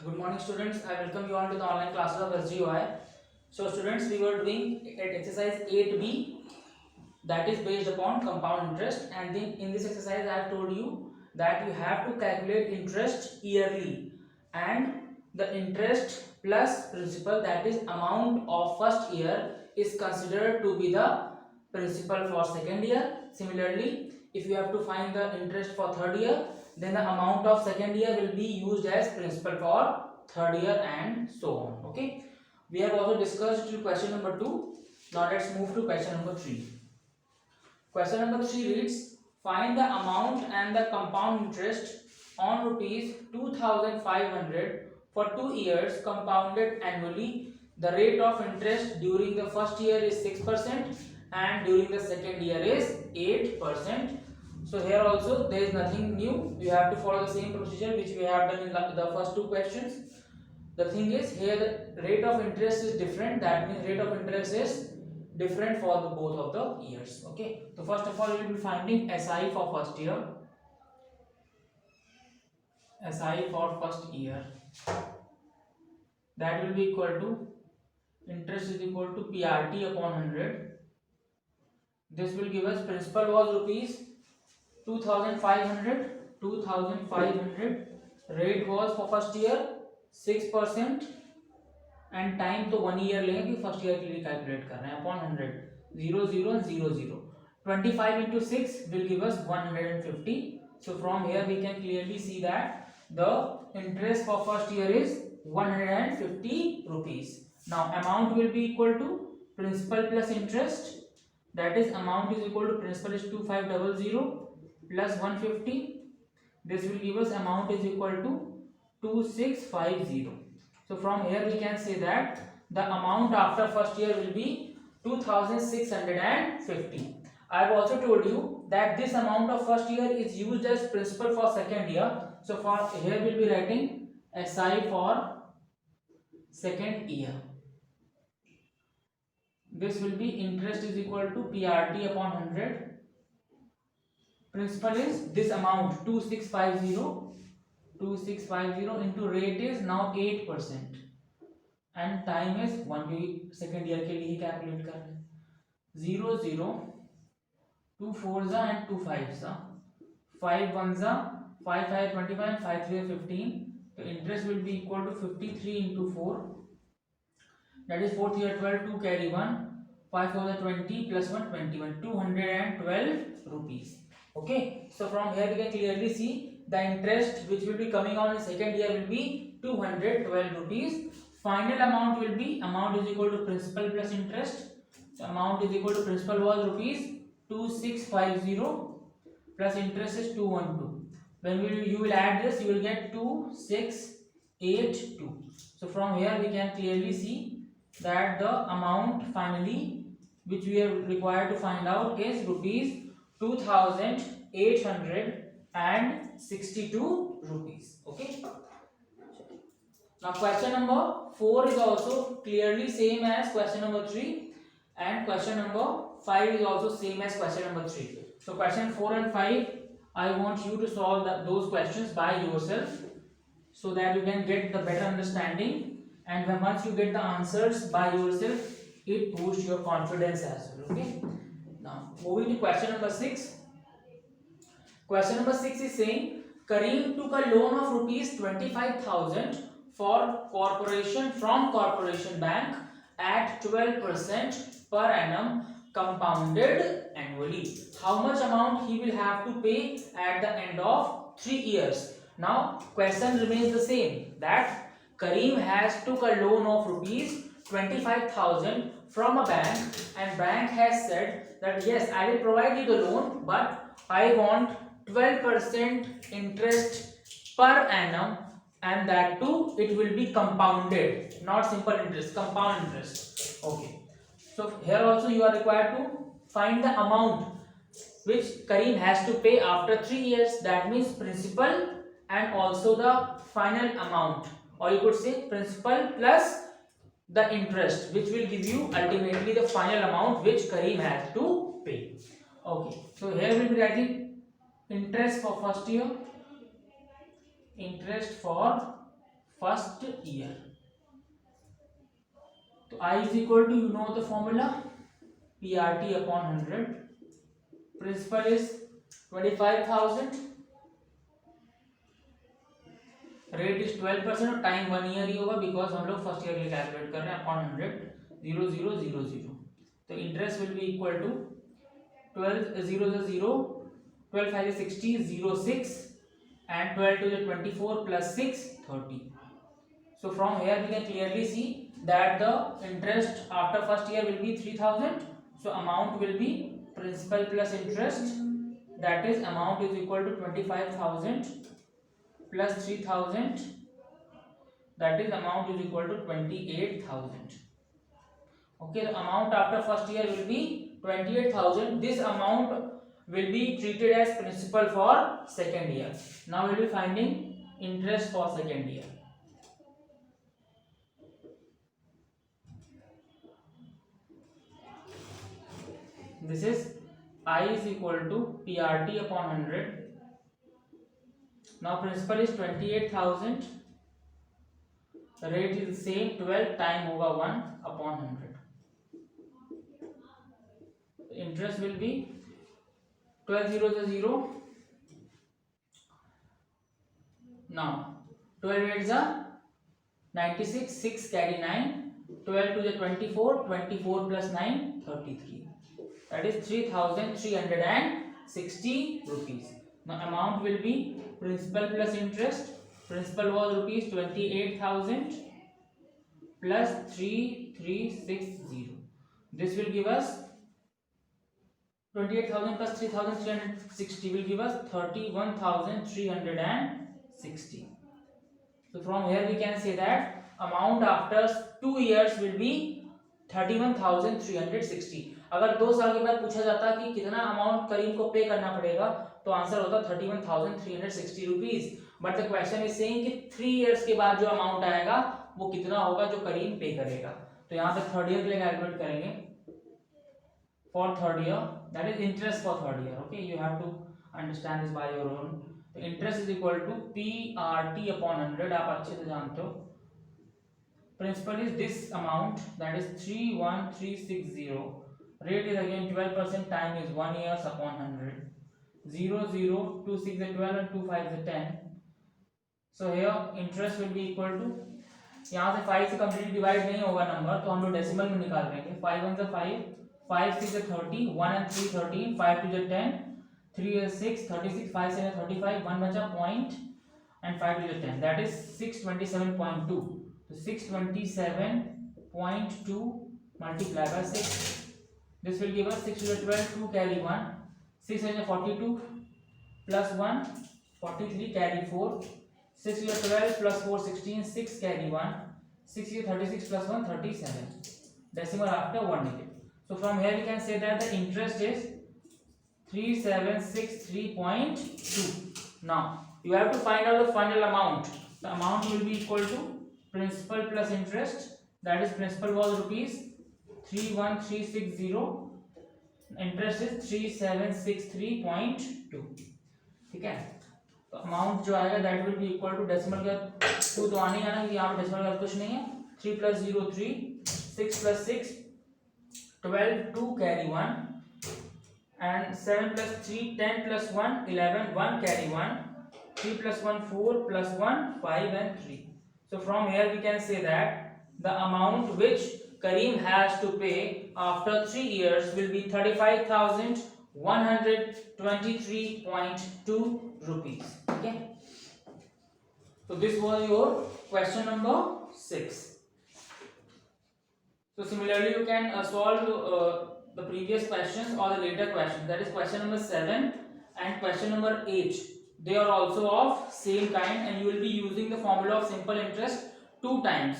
Good morning, students. I welcome you all to the online classes of SGOI. So, students, we were doing at exercise 8B, that is based upon compound interest, and then in this exercise, I have told you that you have to calculate interest yearly, and the interest plus principal, that is amount of first year, is considered to be the principal for second year. Similarly, if you have to find the interest for third year, then the amount of second year will be used as principal for third year, and so on. Okay, we have also discussed till question number 2. Now let's move to question number 3. Question number 3 reads, find the amount and the compound interest on rupees 2500 for 2 years compounded annually. The rate of interest during the first year is 6% and during the second year is 8%. So here also there is nothing new. You have to follow the same procedure which we have done in the first two questions. The thing is, here the rate of interest is different. That means rate of interest is different for the both of the years. Okay, so first of all we will be finding SI for first year. SI for first year, that will be equal to interest is equal to PRT upon 100. This will give us principal was rupees 2500. 2500 rate was for first year 6%, and time तो 1 year लेंगे कि first year के लिए calculate कर रहे हैं upon 100. 0 0 0 0 25 into 6 will give us 150. So from here we can clearly see that the interest for first year is 150 rupees. Now amount will be equal to principal plus interest, that is amount is equal to principal is 2500 plus 150. This will give us amount is equal to 2650. So from here we can say that the amount after first year will be 2650. I have also told you that this amount of first year is used as principal for second year. So for here we will be writing SI for second year. This will be interest is equal to PRT upon 100. Principal is this amount 2650 into rate is now 8% and time is 1, क्योंकि second year के लिए ही calculate कर रहे हैं. 0 0 2 4 and 2 5 5 1 5 5 25 and 5 3 15. So interest will be equal to 53 into 4, that is 4 3 12, 2 carry 1, 5 4 20 plus 1 21, 212 rupees. Okay, so from here we can clearly see the interest which will be coming on in second year will be 212 rupees. Final amount will be amount is equal to principal plus interest. So amount is equal to principal was rupees 2650 plus interest is 212. When you will add this, you will get 2682. So from here we can clearly see that the amount finally which we are required to find out is rupees 2862 rupees. Okay, now question number 4 is also clearly same as question number 3, and question number 5 is also same as question number 3. So question 4 and 5 I want you to solve those questions by yourself so that you can get the better understanding, and when once you get the answers by yourself it boosts your confidence as well. Okay, now moving to question number 6. Question number 6 is saying Kareem took a loan of rupees 25,000 for corporation from corporation bank at 12% per annum compounded annually. How much amount he will have to pay at the end of 3 years? Now question remains the same, that Kareem has took a loan of rupees 25,000 from a bank, and bank has said that yes, I will provide you the loan, but I want 12% interest per annum, and that too it will be compounded, not simple interest, compound interest. Okay, so here also you are required to find the amount which Kareem has to pay after 3 years, that means principal and also the final amount, or you could say principal plus the interest, which will give you ultimately the final amount which Kareem has to pay. Okay, so here we will be writing interest for first year, interest for first year. तो I is equal to, you know the formula, PRT upon 100. Principal is 25,000, rate is 12% और time 1 year ही होगा because हम लोग first year के लिए calculate कर रहे हैं अपॉन 100 0000। तो interest will be equal to 12 0 0 12 5 60 06 and 12 to the 24 plus 6 30. So from here we can clearly see that the interest after first year will be 3,000. So amount will be principal plus interest, that is amount is equal to 25,000 plus 3,000, that is amount is equal to 28,000. Okay, the amount after first year will be 28,000. This amount will be treated as principal for second year. Now we will be finding interest for second year. This is I is equal to PRT upon 100. Now principal is 28,000. The rate is the same, 12 time होगा 1 upon 100. The interest will be 12 0 0. Now 12 8 is 96, 6 carry 9, 12 to the 24, 24 plus 9 33. That is 3,360 rupees. Now amount will be principal plus interest. Principal was rupees 28,000 plus 3,360. This will give us 28,000 plus 3,360 will give us 31,360. So from here we can say that amount after 2 years will be 31,360. अगर 2 साल के बाद पूछा जाता कि कितना amount करीम को पे करना पड़ेगा तो आंसर होता 31,360 rupees. But the question is saying कि 3 इयर्स के बाद जो अमाउंट आएगा वो कितना होगा जो करीम पे करेगा। तो यहाँ पे थर्ड ईयर के लिए कैलकुलेट करेंगे for third year, that is interest for third year. Okay, you have to understand this by your own. तो interest is equal to PRT upon 100, आप अच्छे से जानते हो। Principal is this amount, that is 31,360. Rate is again 12%, time is 1 year upon 100. 0 0 2 6 is 12 and 2 5 is 10. So here interest will be equal to, यहाँ से 5 से complete divide नहीं होगा नंबर तो हम लोग डेसिमल में निकाल लेंगे। 5 1 is 5, 5 6 is 30, 1 and 3 13, 5 2 is 10, 3 is 6 36, 5 7 is 35, 1 बचा point and 5 2 is 10, that is 627.2. So 627.2 multiplied by 6. This will give us 6 to the 12, 2 carry 1, 6 is 42 plus 1, 43 carry 4, 6 is 12 plus 4 16, 6 carry 1, 6 is 36 plus 1 37. Decimal after 1 digit. So from here we can say that the interest is 3763.2. Now you have to find out the final amount. The amount will be equal to principal plus interest, that is principal was rupees 31,360, interest is 3763.2। ठीक है, तो amount जो आएगा that will be equal to, decimal का 2 तो आने ही आना, यहाँ पे डेसिमल का कुछ नहीं है। 3 plus 0 3, 6 plus 6 12, 2 carry 1 and 7 plus 3 10 plus 1 11, 1 carry 1, 3 plus 1 4 plus 1 5 and 3. So from here we can say that the amount which Kareem has to pay after 3 years will be 35,123.2 rupees. Okay, so this was your question number 6. So similarly you can solve the previous questions or the later questions, that is question number 7 and question number 8. They are also of same kind and you will be using the formula of simple interest 2 times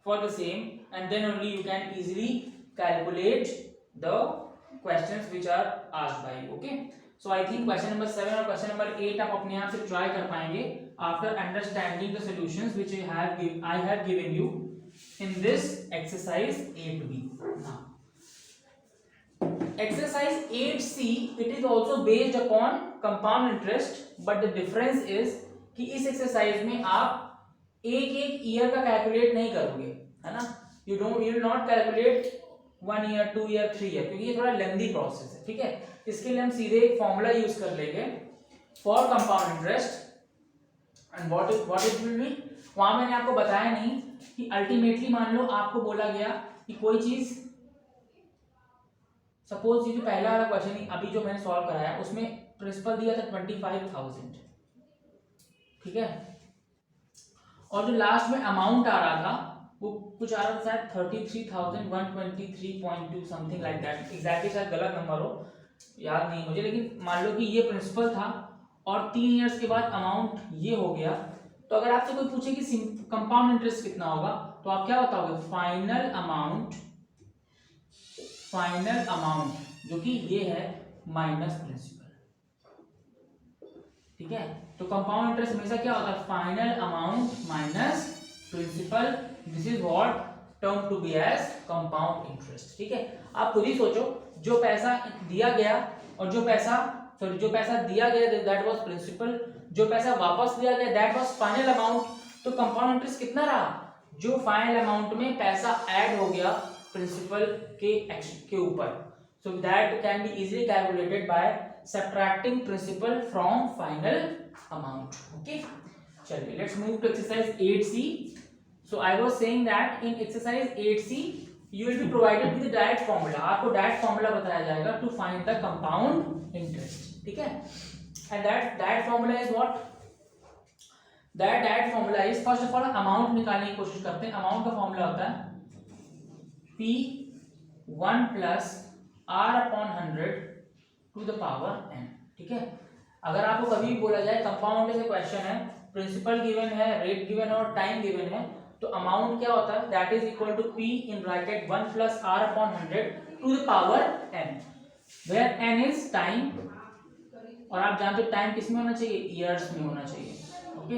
for the same, and then only you can easily calculate the questions which are asked by you. Okay, so I think question number 7 और question number 8 आप अपने आप से try कर पाएंगे after understanding the solutions which I have given you in this exercise 8b. Now exercise 8c, it is also based upon compound interest, but the difference is कि इस exercise में आप एक एक ईयर का कैलकुलेट नहीं करोगे, है ना, you will not calculate 1 year 2 year 3 year, क्योंकि ये थोड़ा लेंथी प्रोसेस है, ठीक है। इसके लिए हम सीधे एक फॉर्मूला यूज कर लेंगे for compound interest, and what it will B. वहां मैंने आपको बताया नहीं कि अल्टीमेटली मान लो आपको बोला गया कि कोई चीज, सपोज ये जो पहला वाला क्वेश्चन अभी जो मैंने सॉल्व कराया उसमें प्रिंसिपल दिया था 25,000, ठीक है, और जो लास्ट में अमाउंट आ रहा था वो कुछ आ रहा था शायद 33,123.2 समथिंग लाइक दैट, एग्जैक्टली शायद गलत नंबर हो, याद नहीं मुझे, लेकिन मान लो कि ये प्रिंसिपल था और 3 इयर्स के बाद अमाउंट ये हो गया। तो अगर आपसे कोई पूछे कि कंपाउंड इंटरेस्ट कितना होगा तो आप क्या बताओगे, फाइनल अमाउंट जो कि ये है माइनस प्रिंसिपल, ठीक है। तो कंपाउंड इंटरेस्ट हमेशा क्या होता है, final amount minus principal, this is what term to be as compound interest, ठीक है। आप खुद ही सोचो, जो पैसा दिया गया और जो पैसा दिया गया दैट वाज प्रिंसिपल, जो पैसा वापस दिया गया दैट वाज फाइनल अमाउंट, तो कंपाउंड इंटरेस्ट कितना रहा, जो फाइनल अमाउंट में पैसा ऐड हो गया प्रिंसिपल के ऊपर, so that can be easily calculated by subtracting principal from final amount, okay। चलिए let's move to exercise 8c। so I was saying that in exercise 8c you will be provided with the direct formula, आपको direct formula बताया जाएगा to find the compound interest, ठीक है। and that formula is what, that formula is, first of all amount निकालने की कोशिश करते हैं। amount का formula होता है P1 plus R upon 100 to the power n, ठीक है। अगर आपको कभी भी बोला जाए कंपाउंड से क्वेश्चन है, प्रिंसिपल गिवन है, रेट गिवन है और टाइम गिवन है, तो अमाउंट क्या होता है, that is equal to p in bracket 1 plus r upon 100 to the power n, where n is time, और आप जानते हो टाइम किस में होना चाहिए, ईयर्स में होना चाहिए, okay.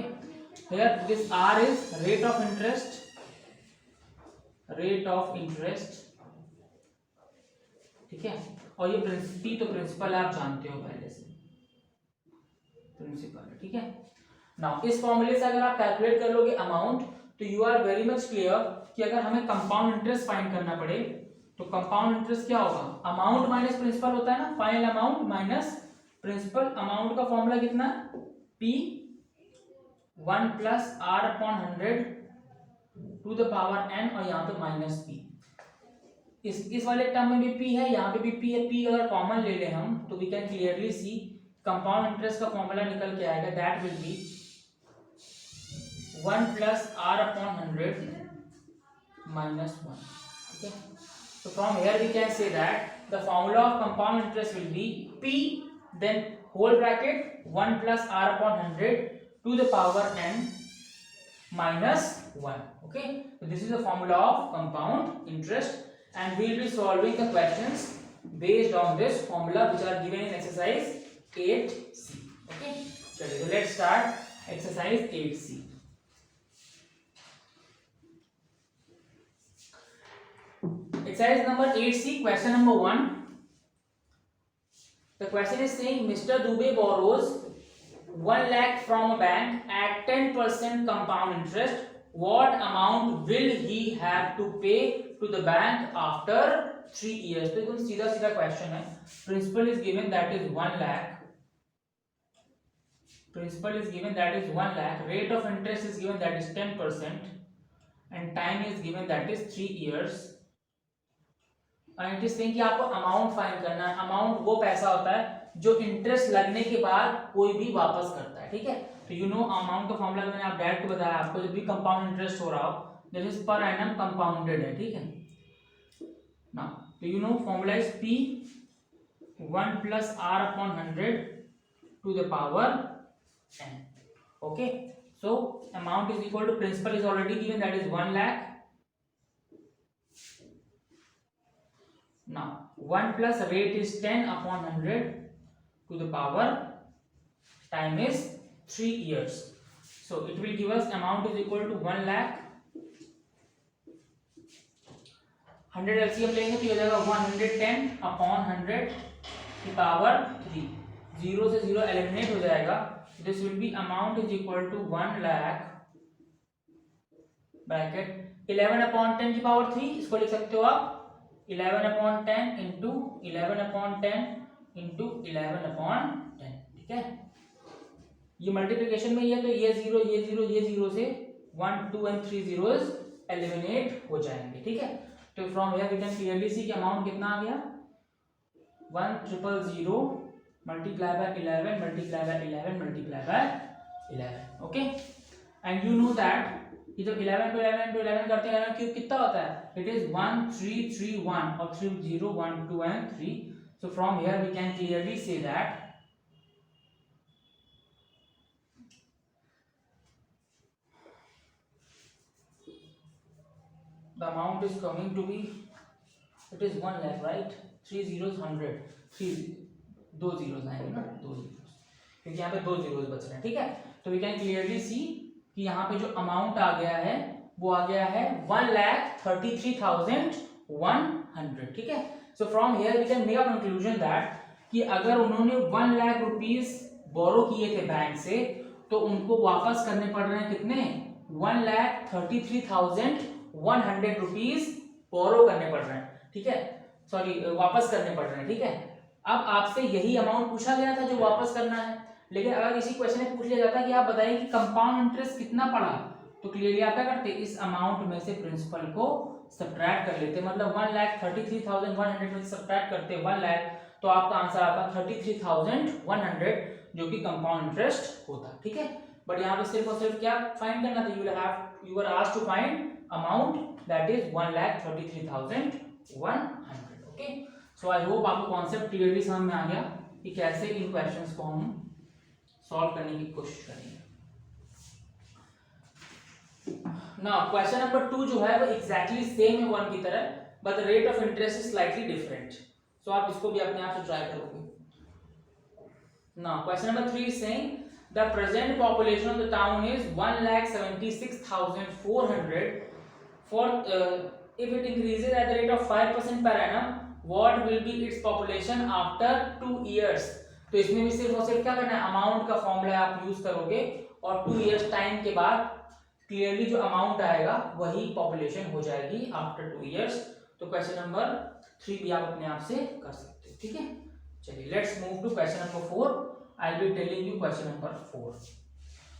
Here this r is rate of interest, ठीक है, और ये P तो प्रिंसिपल आप जानते हो पहले से, प्रिंसिपल है, ठीक है। नाउ इस फॉर्मूले से अगर आप कैलकुलेट कर लोगे अमाउंट, तो you are very much clear कि अगर हमें कंपाउंड इंटरेस्ट फाइंड करना पड़े तो कंपाउंड इंटरेस्ट क्या होगा, अमाउंट माइनस प्रिंसिपल होता है ना, final amount minus principal. Amount का फॉर्मूला कितना, P1 plus R upon 100 to the power n, और यहाँ पे माइनस P, इस वाले टर्म में भी P है, यहाँ पे भी P है। P अगर कॉमन ले लें हम तो we can clearly see compound interest का फॉर्मूला निकल के आएगा, that will be 1 plus R upon 100 minus 1, ठीक है। So from here we can say that the formula of compound interest will be P then whole bracket 1 plus R upon 100 to the power n minus 1, okay। So this is the formula of compound interest and we will be solving the questions based on this formula which are given in exercise 8c, okay। So let's start exercise 8c। Exercise number 8c, question number 1. The question is saying Mr. Dubey borrows 1 lakh from a bank at 10% compound interest. What amount will he have to pay to the bank after 3 years? तो एकदम सीधा सीधा question है। Principal is given, that is 1 lakh. Principal is given, that is 1 lakh. Rate of interest is given, that is 10%, and time is given, that is 3 years. And it is saying कि आपको amount find करना है। Amount वो पैसा होता है जो interest लगने के बाद कोई भी वापस करता है, ठीक है। तो यू नो अमाउंट का फॉर्मूला मैंने आप डायरेक्ट बताया आपको, जब भी कंपाउंड इंटरेस्ट हो रहा हो this is per annum compounded है, ठीक है ना। तो you know formula is P 1 plus R upon 100 to the power n, okay. So amount is equal to, principal is already given, that is 1 lakh. Now 1 plus rate is 10 upon 100 to the power, time is 3 years. So it will give us amount is equal to 1 lakh. 100 LCM लेंगे तो ये हो जाएगा 110 upon 100 की power 3, 0 से 0 eliminate हो जाएगा। This will be amount is equal to 1 lakh bracket 11/10 की पावर 3, इसको लिख सकते हो आप 11/10 इंटू 11/10 इंटू 11/10, ठीक है। ये मल्टीप्लिकेशन में ही है तो ये जीरो से 1 2 एंड 3 जीरोस एलिमिनेट हो जाएंगे, ठीक है। तो from here we can clearly see कि अमाउंट कितना आ गया 1000 multiply by 11 multiply by 11 multiply by 11, okay. And you know that ये जब 11 to 11 to 11 करते हैं 11 क्यूब कितना होता है, इट इज 1 3 3 1 और 3 0 1 2 and 3। So from here we can clearly say that the amount is coming to be, it is 1 lakh, right? 3 zeros 100, 3 दो zeros आएंगे ना, दो zeros, क्योंकि यहाँ पे दो zeros बच रहे हैं, ठीक है। तो we can clearly see कि यहाँ पे जो अमाउंट आ गया है वो आ गया है 1,33,100, ठीक है। So from here we can make a conclusion that कि अगर उन्होंने 1 लाख रुपीस बोरो किए थे बैंक से तो उनको वापस करने पड़ रहे हैं कितने 1,33,100 रुपीज बोरो करने पड़ रहे हैं, ठीक है, सॉरी वापस करने पड़ रहे हैं, ठीक है। अब आपसे यही अमाउंट पूछा गया था जो वापस करना है, लेकिन अगर इसी क्वेश्चन में पूछ लिया जाता कि आप बताइए कि कंपाउंड इंटरेस्ट कितना पड़ा, तो क्लियरली आप क्या करते इस अमाउंट में से प्रिंसिपल को सब्ट्रैक्ट कर लेते, मतलब 1,33,100 में से सब्ट्रैक्ट करते 1 लाख, तो आपका आंसर आता 33,100 जो कि कंपाउंड इंटरेस्ट होता, ठीक है। बट यहाँ पे सिर्फ और सिर्फ क्या फाइंड करना था, you are asked to find amount that is 1,33,100, okay. So I hope आपको कॉन्सेप्ट क्लियरली समझ में आ गया कि कैसे इन क्वेश्चंस को हम सॉल्व करने की कोशिश करेंगे। नाउ क्वेश्चन नंबर 2 जो है वो एग्जैक्टली सेम है 1 की तरह, but the rate of interest is slightly different. So आप इसको भी अपने आप से ट्राई करोगे। Now question number 3 is saying the present population of the town is 1,76,400 for if it increases at the rate of 5% per annum, what will be its population after 2 years? तो इसमें भी सिर्फ और सिर्फ क्या करना है, अमाउंट का फॉर्मूला आप यूज करोगे और 2 इयर्स टाइम के बाद क्लियरली जो अमाउंट आएगा वही पॉपुलेशन हो जाएगी आफ्टर 2 इयर्स। तो क्वेश्चन नंबर 3 भी आप अपने आप से कर सकते हो, ठीक है। चलिए let's move to question number 4। I will be telling you question number 4।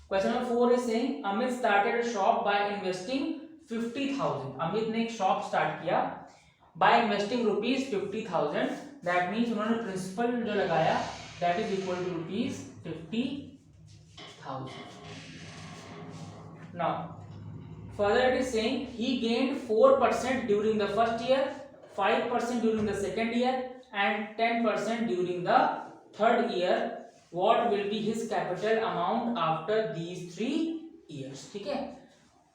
Question number 4 is saying Amit started a shop by investing 50,000। Amit ने एक शॉप स्टार्ट किया by investing rupees 50,000, that means उन्होंने प्रिंसिपल जो लगाया that is equal to rupees 50,000। Now further it is saying he gained 4% during the first year, 5% during the second year and 10% during the third year. What will be his capital amount after these 3 years, ठीक है।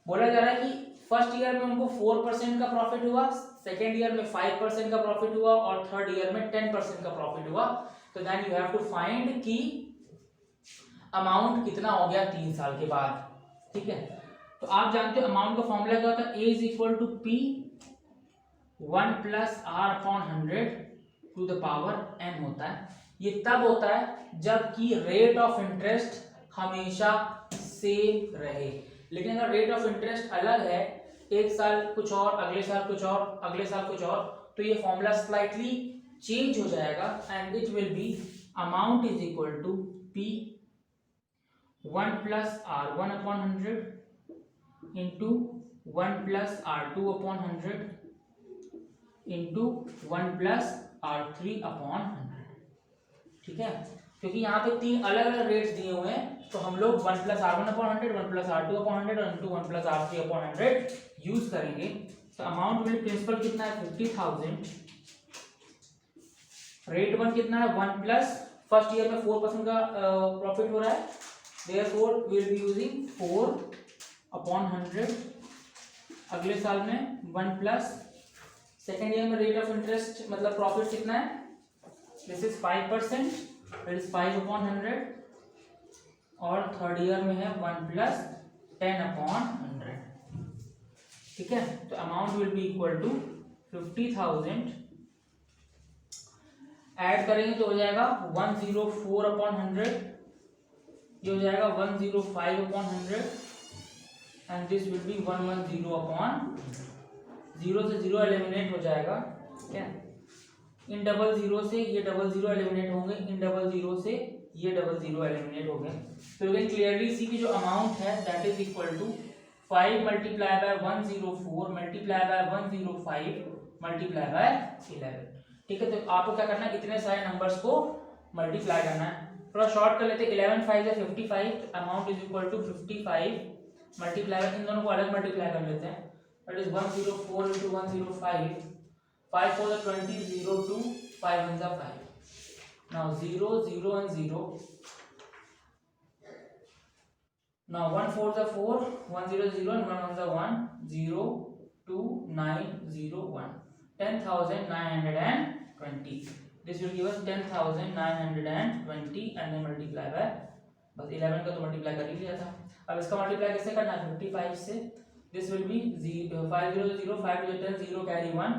बोला जा रहा है कि first year में उनको 4% का प्रॉफिट हुआ, सेकेंड ईयर में 5% का प्रॉफिट हुआ और थर्ड ईयर में 10% का प्रॉफिट हुआ। तो then you have to find कि अमाउंट कितना हो गया 3 साल के बाद, ठीक है। तो आप जानते हो अमाउंट का फॉर्मूला क्या होता है, A is equal to P 1 plus R upon 100 to the power n होता है। ये तब होता है जबकि रेट ऑफ इंटरेस्ट हमेशा सेम रहे, लेकिन अगर रेट ऑफ इंटरेस्ट अलग है, एक साल कुछ और, अगले साल कुछ और, अगले साल कुछ और, तो ये फॉर्मूला स्लाइटली चेंज हो जाएगा and it will be amount is equal to P 1 plus R1 upon 100 into 1 plus R2 upon 100 into 1 plus R3 upon 100, ठीक है। क्योंकि यहाँ पे 3 अलग अलग रेट्स दिए हुए हैं तो हम लोग 1 plus R1 upon 100, 1 plus R2 upon 100 और into 1 plus R3 upon 100 use करेंगे। तो अमाउंट विल प्रिंसिपल कितना है 50,000, रेट 1 कितना है 1 प्लस, फर्स्ट ईयर में 4% का प्रॉफिट हो रहा है, therefore we will be using 4 upon 100। अगले साल में 1 प्लस, सेकेंड ईयर में रेट ऑफ इंटरेस्ट मतलब प्रॉफिट कितना है, this is 5%, it is 5 upon 100 और थर्ड ईयर में है 1 प्लस 10 अपॉन 100, ठीक है। तो amount will be equal to 50,000, add करेंगे तो हो जाएगा 104 अपॉन 100, ये हो जाएगा 105 upon 100 and this will B 110 upon 0 से 0 एलिमिनेट हो जाएगा, ठीक है। इन डबल जीरो से ये डबल जीरो एलिमिनेट होंगे, इन डबल जीरो से ये डबल जीरो एलिमिनेट हो गए। तो यू कैन क्लियरली सी की जो अमाउंट है that is equal to 5 multiply by 104 multiply by 105 multiply by 11, ठीक है। तो आपको क्या करना है, इतने सारे नंबर्स को मल्टीप्लाई करना है। थोड़ा शॉर्ट कर लेते हैं, 11 5 या 55, amount is equal to 55 multiply by, इन दोनों को अलग मल्टीप्लाई कर लेते हैं, that is 104 into 105, 5 4 the 20, 0 2 5 1 the 5. Now 0 0 and 0. Now 1 4 the 4, 1 0 0 and 1 1 the 1, 0 2 9 0 1. 10,920. This will give us 10,920 and then multiply by, बस 11 का तो मल्टीप्लाई कर ही लिया था। अब इसका मल्टीप्लाई कैसे करना है, 55 से। This will be 5 0 0, 5 to 10 0 carry 1,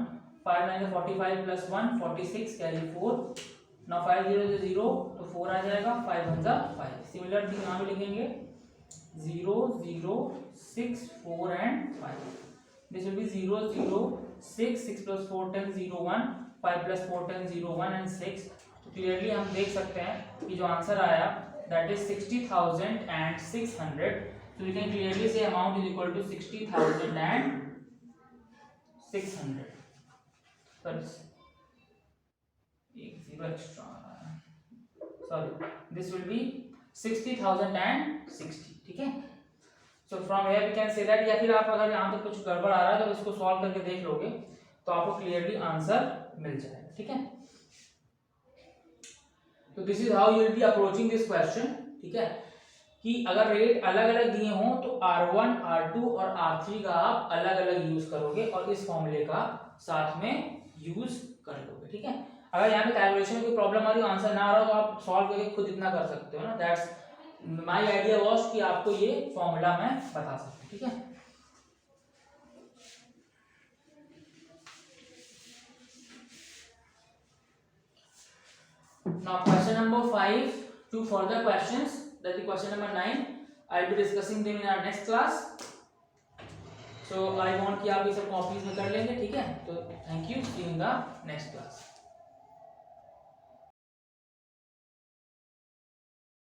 5 9 45 plus 1 46 carry 4। now 5 0 0 तो 4 आ जाएगा, 5 1 5। सिमिलर थिंग यहाँ भी लिखेंगे 0 0 6 4 and 5। This will B 0 0 6 6 plus 4 10 0 1, 5 plus 4 10 0 1 and 6। तो क्लियरली हम देख सकते हैं कि जो आंसर आया that is 60,600। so we can clearly say amount is equal to 60,600। एक zero extra, sorry, this will be 60,060, ठीक है। So from here we can say that, या फिर आप अगर यहाँ पे कुछ गड़बड़ आ रहा है तो इसको सॉल्व करके देख लोगे तो आपको क्लियरली आंसर मिल जाएगा, ठीक है। तो this is how you will be approaching this question, ठीक है, कि अगर रेट अलग अलग दिए हों तो R1 R2 और R3 का आप अलग अलग यूज करोगे और इस फॉर्मूले का साथ में यूज कर लोगे, ठीक है। अगर यहाँ पे कैलकुलेशन में कोई प्रॉब्लम आ रही हो, आंसर ना आ रहा हो, तो आप सॉल्व करके खुद इतना कर सकते हो ना। दैट्स माय आइडिया वाज कि आपको ये फॉर्मूला मैं बता सकूं, ठीक है। Now question number 5, 2 further questions, that is question number 9. I'll be discussing them in our next class. So I want कि आप ये सब कॉपीज में कर लेंगे, ठीक है। तो thank you, see you in the next class.